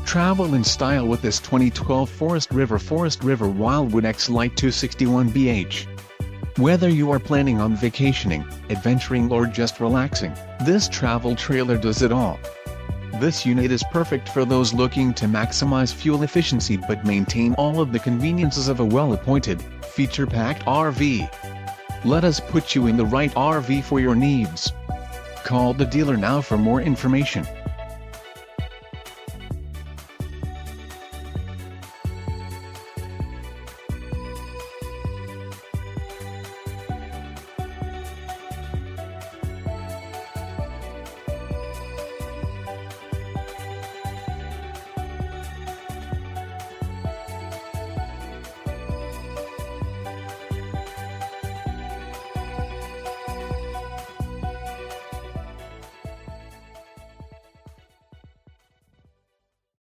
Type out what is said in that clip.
Travel in style with this 2012 Forest River Wildwood X-Lite 261BH. Whether you are planning on vacationing, adventuring or just relaxing, this travel trailer does it all. This unit is perfect for those looking to maximize fuel efficiency but maintain all of the conveniences of a well-appointed, feature-packed RV. Let us put you in the right RV for your needs. Call the dealer now for more information.